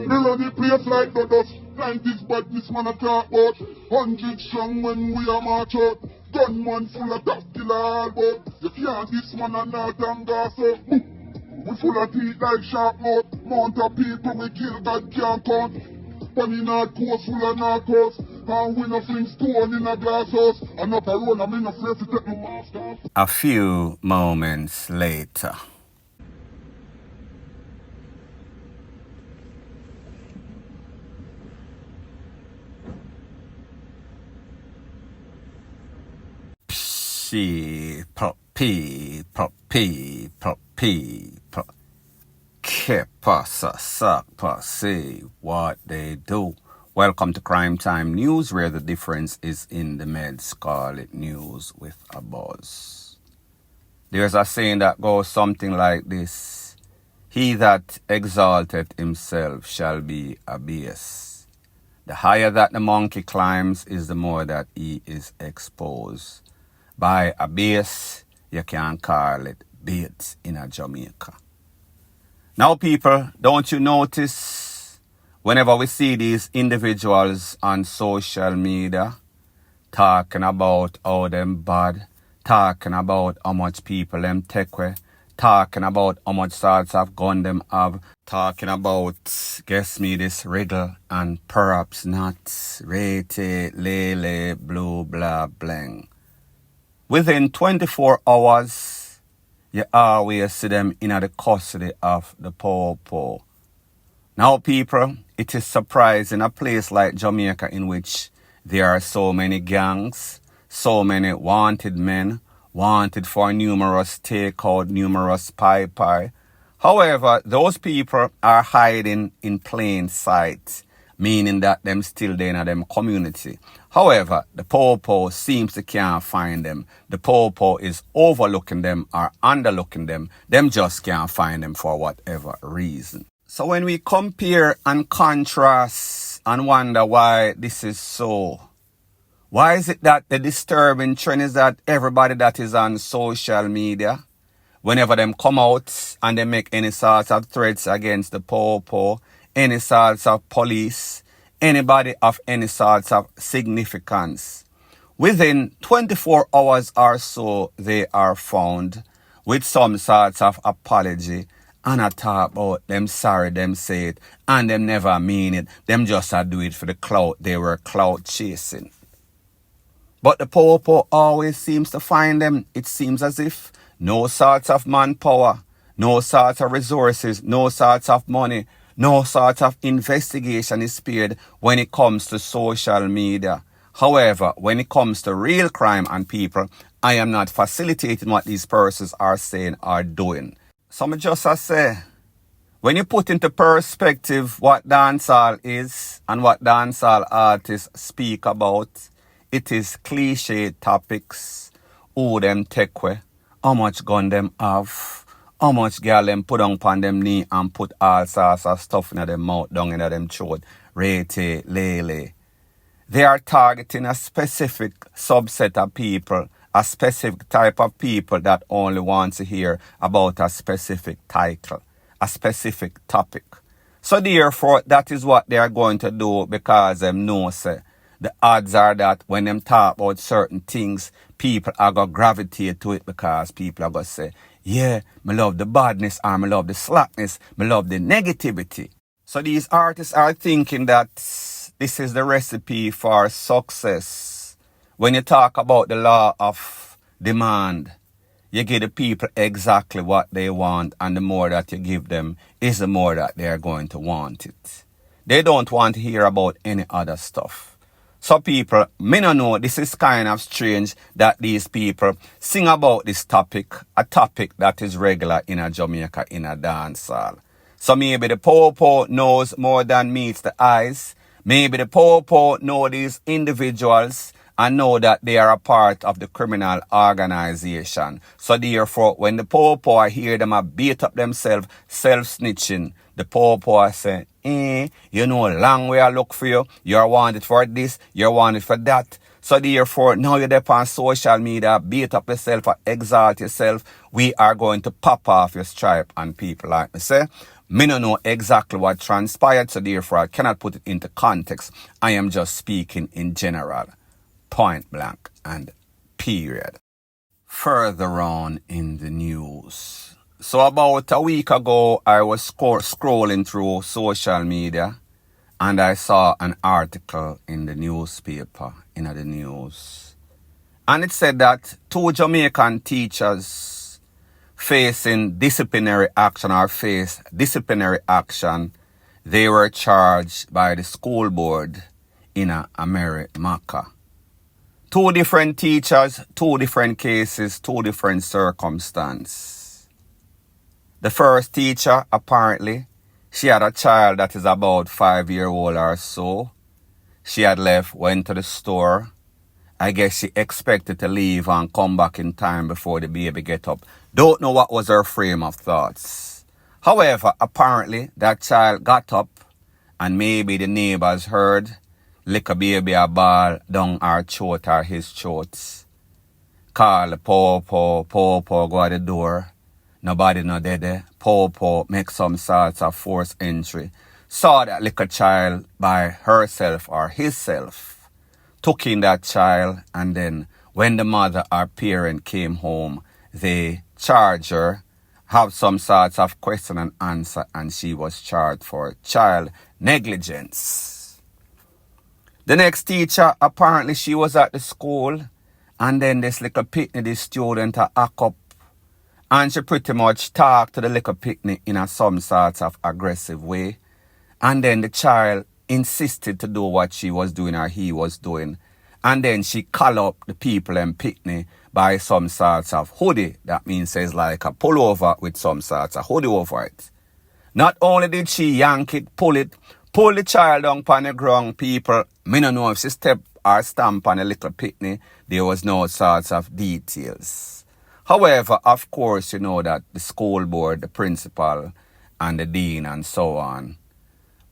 Me run the place like the dust. Like this badness man a talk about. 100 strong when we a march out. Gunman full of tough killer all but you can't this man a not and gas up. We full of teeth like sharp mouth. Mount of people we kill God can't count. Funny not coast full of narcos. And we no fling stone in a glass house. And up a road I'm in afraid to take my mask off. A few moments later. People. Que pasa, sapa, say what they do. Welcome to Crime Time News, where the difference is in the meds. Call it news with a buzz. There's a saying that goes something like this: he that exalteth himself shall be abased. The higher that the monkey climbs is the more that he is exposed. By abase, you can call it bait in a Jamaica. Now, people, don't you notice whenever we see these individuals on social media talking about how them bad, talking about how much people them take away, talking about how much sorts of gun them have, talking about, guess me, this riddle and perhaps not, rate, lele, blue, blah, blang. Within 24 hours, you always see them in the custody of the poor. Now, people, it is surprising a place like Jamaica in which there are so many gangs, so many wanted men, wanted for numerous takeout, numerous pie. However, those people are hiding in plain sight, meaning that them still there in them community. However, the popo seems to can't find them. The popo is overlooking them or underlooking them. Them just can't find them for whatever reason. So when we compare and contrast and wonder why this is so, why is it that the disturbing trend is that everybody that is on social media, whenever them come out and they make any sorts of threats against the popo, any sorts of police, anybody of any sorts of significance, within 24 hours or so, they are found with some sorts of apology and a talk about them sorry, them say it, and them never mean it. Them just do it for the clout. They were clout chasing. But the popo always seems to find them. It seems as if no sorts of manpower, no sorts of resources, no sorts of money, no sort of investigation is spared when it comes to social media. However, when it comes to real crime and people, I am not facilitating what these persons are saying or doing. So I just say, when you put into perspective what dancehall is and what dancehall artists speak about, it is cliche topics. Who them take away, how much gun them have, how much girl them put on them knee and put all sorts of stuff in them mouth, down in them throat, rete, lele. They are targeting a specific subset of people, a specific type of people that only want to hear about a specific title, a specific topic. So therefore, that is what they are going to do because them know, say, the odds are that when them talk about certain things, people are going to gravitate to it because people are going to say, yeah, me love the badness, or me love the slackness, me love the negativity. So these artists are thinking that this is the recipe for success. When you talk about the law of demand, you give the people exactly what they want, and the more that you give them is the more that they are going to want it. They don't want to hear about any other stuff. So people, me no know, this is kind of strange that these people sing about this topic, a topic that is regular in a Jamaica, in a dancehall. So maybe the popo knows more than meets the eyes. Maybe the popo know these individuals and know that they are a part of the criminal organization. So therefore, when the popo hear them beat up themselves, self-snitching, the popo say, you know, long way I look for you. You're wanted for this, you're wanted for that. So therefore, now you're there on social media, beat up yourself or exalt yourself. We are going to pop off your stripe, and people like me say, Me no know exactly what transpired, so therefore I cannot put it into context. I am just speaking in general, point blank and period. Further on in the news. So about a week ago, I was scrolling through social media and I saw an article in the newspaper, in the news. And it said that 2 Jamaican teachers facing disciplinary action or face disciplinary action, they were charged by the school board in JAMAICA. 2 different teachers, 2 different cases, 2 different circumstances. The first teacher, apparently, she had a child that is about 5-year-old or so. She had left, went to the store. I guess she expected to leave and come back in time before the baby get up. Don't know what was her frame of thoughts. However, apparently that child got up and maybe the neighbors heard lick a baby a ball down her throat or his throat. Call the po, go at the door. Nobody no dead. Po, make some sorts of forced entry. Saw that little child by herself or himself. Took in that child, and then when the mother or parent came home, they charged her, have some sorts of question and answer, and she was charged for child negligence. The next teacher, apparently she was at the school, and then this little pitney, this student, act up, and she pretty much talked to the little pitney in some sort of aggressive way, and then the child insisted to do what she was doing or he was doing. And then she called up the people and pitney by some sorts of hoodie. That means it's like a pullover with some sorts of hoodie over it. Not only did she yank it, pull the child down on the ground, people. Me don't know if she step or stamp on a little pitney. There was no sorts of details. However, of course, you know that the school board, the principal and the dean and so on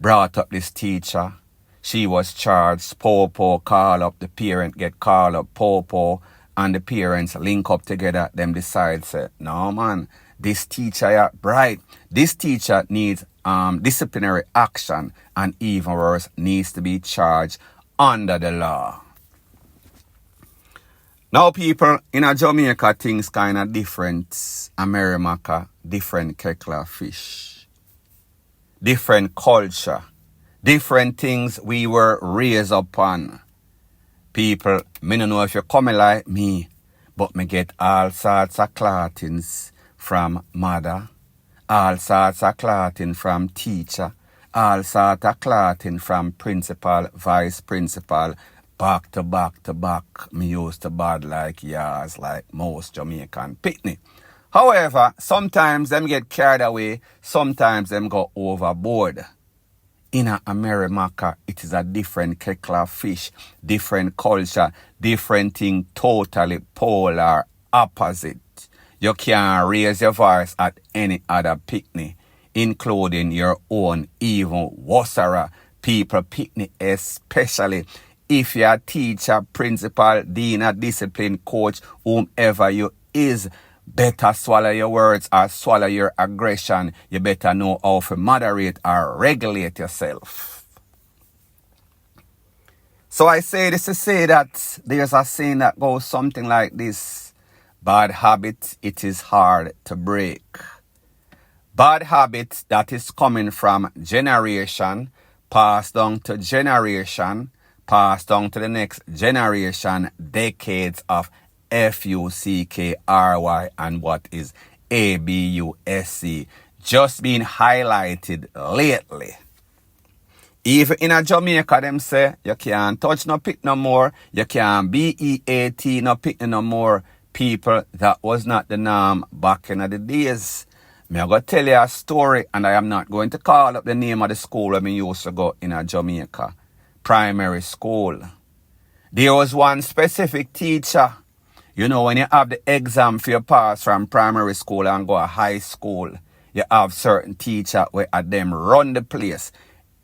brought up this teacher. She was charged. Po call up, the parent get called up. Po and the parents link up together. Them decide, say, no man, this teacher bright. This teacher needs disciplinary action, and even worse, needs to be charged under the law. Now people, in a Jamaica, things kind of different. JAMAICA, different kettle fish. Different culture, different things we were raised upon. People, me don't know if you're coming like me, but me get all sorts of clothings from mother, all sorts of clothing from teacher, all sorts of clothing from principal, vice principal, back to back. Me used to bad like yours, like most Jamaican pitney. However, sometimes them get carried away, sometimes them go overboard. In JAMAICA, it is a different kettle of fish, different culture, different thing, totally polar opposite. You can't raise your voice at any other pitney, including your own, even worser people pitney, especially if you're a teacher, principal, dean, or discipline coach, whomever you is. Better swallow your words or swallow your aggression. You better know how to moderate or regulate yourself. So I say this to say that there's a saying that goes something like this. Bad habit, it is hard to break. Bad habit that is coming from generation, passed down to generation, passed on to the next generation, decades of FUCKRY and what is ABUSC just being highlighted lately. Even in a Jamaica, them say, you can't touch no pick no more, you can't BEAT no pick no more. People, that was not the norm back in the days. Me I go tell you a story, and I am not going to call up the name of the school where me used to go in a Jamaica. Primary school. There was one specific teacher. You know, when you have the exam for your pass from primary school and go to high school, you have certain teacher where at them run the place.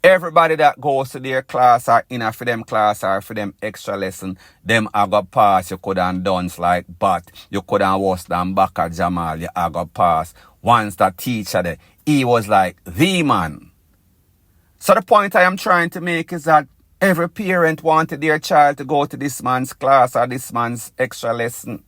Everybody that goes to their class or in for them class or for them extra lesson, them have got pass. You could have done like bat. You could have worse than Baka Jamal. You have got pass. once that teacher there, he was like the man. So the point I am trying to make is that every parent wanted their child to go to this man's class or this man's extra lesson.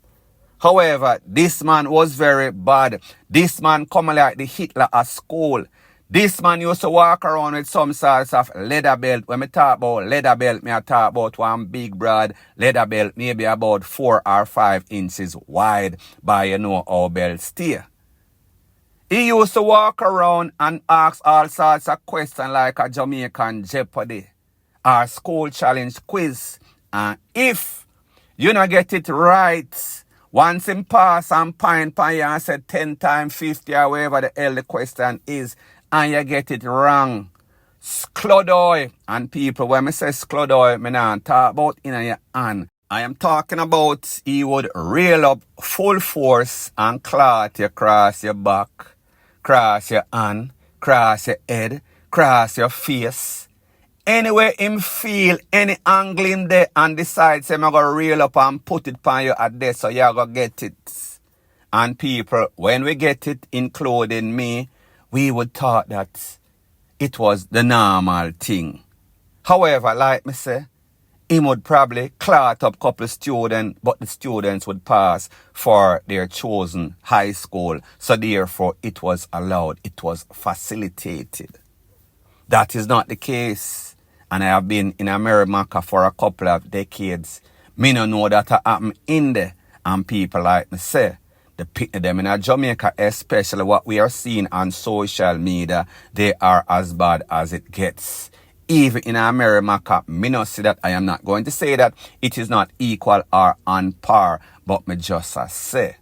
However, this man was very bad. This man come like the Hitler at school. This man used to walk around with some sorts of leather belt. When I talk about leather belt, I talk about one big broad leather belt, maybe about 4 or 5 inches wide by how belts stay. He used to walk around and ask all sorts of questions like a Jamaican Jeopardy or school challenge quiz. And if you don't get it right, once him pass and point by you and say 10 times 50 or whatever the hell the question is, and you get it wrong, sklodoy. And people, when I say sklodoy, I don't talk about in your hand. I am talking about he would reel up full force and clot you across your back, cross your hand, cross your head, cross your face. Anyway, him feel any angle him there and decides him going to reel up and put it on you at there so you're going to get it. And people, when we get it, including me, we would thought that it was the normal thing. However, like me say, he would probably clot up a couple of students, but the students would pass for their chosen high school. So therefore, it was allowed. It was facilitated. That is not the case. And I have been in America for a couple of decades. Me no know that happened in there. And people like me say, them in Jamaica, especially what we are seeing on social media, they are as bad as it gets. Even in America, me no see that. I am not going to say that it is not equal or on par, but me just say.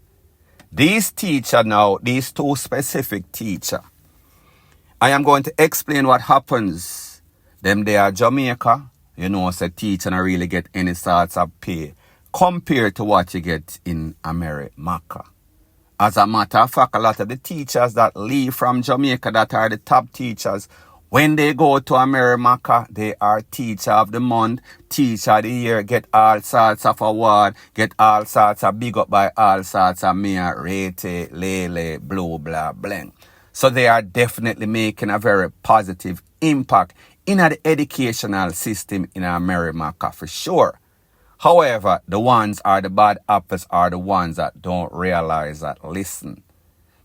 These teachers now, these two specific teachers, I am going to explain what happens. Them they are Jamaica, say teacher don't really get any sorts of pay compared to what you get in America. As a matter of fact, a lot of the teachers that leave from Jamaica that are the top teachers, when they go to America, they are teacher of the month, teacher of the year, get all sorts of award, get all sorts of big up by all sorts of mayor, rate, lele, blue, blah, blank. So they are definitely making a very positive impact in the educational system in America for sure. However, the ones are the bad apples are the ones that don't realize that, listen,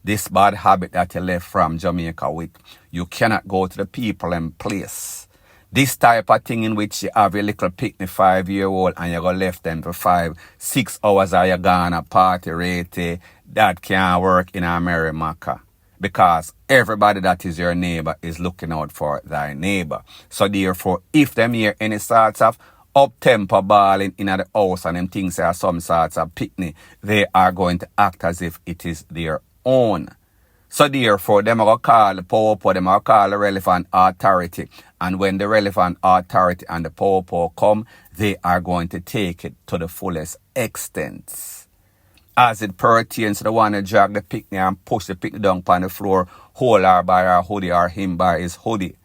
this bad habit that you left from Jamaica with, you cannot go to the people and place. This type of thing in which you have a little picnic 5-year-old and you go left them for 5-6 hours or you gonna party rate, that can't work in America. Because everybody that is your neighbor is looking out for thy neighbor. So therefore, if them hear any sorts of up-tempo balling in the house and them things are some sorts of picnic, they are going to act as if it is their own. So therefore, them are going to call the popo, them are going to call the relevant authority. And when the relevant authority and the popo come, they are going to take it to the fullest extent. As it pertains to the one that drag the picnic and push the picnic down on the floor, hold her by her hoodie or him by his hoodie.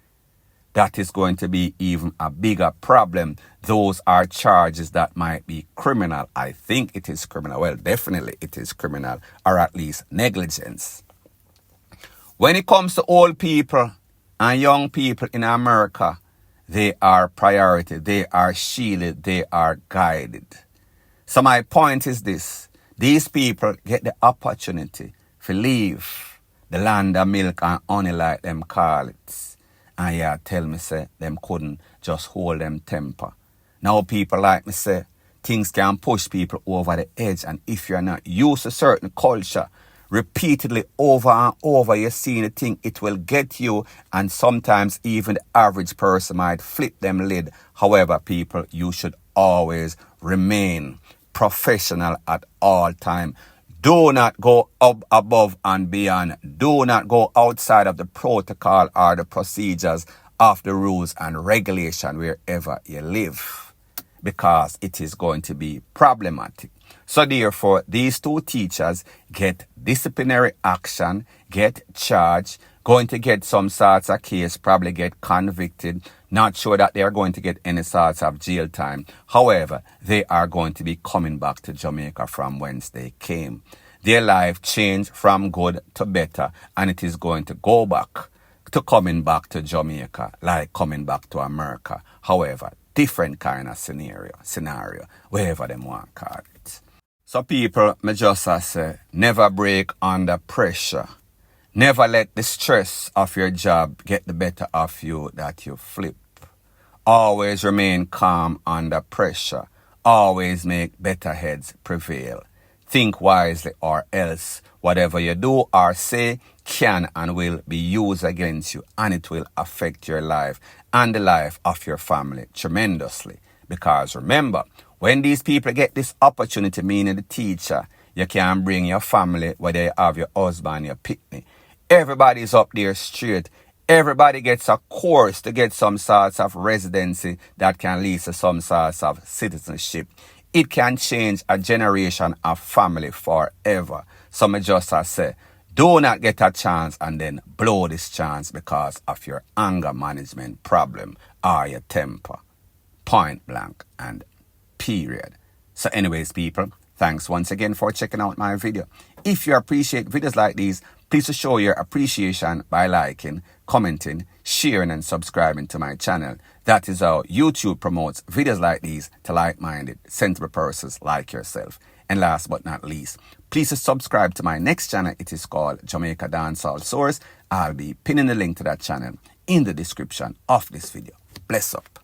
That is going to be even a bigger problem. Those are charges that might be criminal. I think it is criminal. Well, definitely it is criminal, or at least negligence. When it comes to old people and young people in America, they are priority. They are shielded. They are guided. So my point is this. These people get the opportunity to leave the land of milk and honey like them call it. And yeah, tell me say them couldn't just hold them temper. Now people like me say, things can push people over the edge. And if you're not used to certain culture, repeatedly over and over, you're seeing the thing, it will get you. And sometimes even the average person might flip them lid. However, people, you should always remain professional at all time. Do not go up above and beyond. Do not go outside of the protocol or the procedures of the rules and regulation wherever you live, because it is going to be problematic. So therefore, these two teachers get disciplinary action, get charged, going to get some sorts of case, probably get convicted. Not sure that they are going to get any sorts of jail time. However, they are going to be coming back to Jamaica from whence they came. their life changed from good to better, and it is going to go back to coming back to Jamaica, like coming back to America. However, different kind of scenario, wherever them want to call it. So people, me just say, never break under pressure. Never let the stress of your job get the better of you that you flip. Always remain calm under pressure. Always make better heads prevail. Think wisely, or else whatever you do or say can and will be used against you, and it will affect your life and the life of your family tremendously. Because remember, when these people get this opportunity, meaning the teacher, you can bring your family, whether you have your husband, your picnic. Everybody's up there straight. Everybody gets a course to get some sorts of residency that can lead to some sorts of citizenship. It can change a generation of family forever. So I just say, do not get a chance and then blow this chance because of your anger management problem or your temper. Point blank and period. So anyways, people, thanks once again for checking out my video. If you appreciate videos like these, please show your appreciation by liking, commenting, sharing and subscribing to my channel. That is how YouTube promotes videos like these to like-minded, sensible persons like yourself. And last but not least, please subscribe to my next channel. It is called Jamaica Dancehall Source. I'll be pinning the link to that channel in the description of this video. Bless up.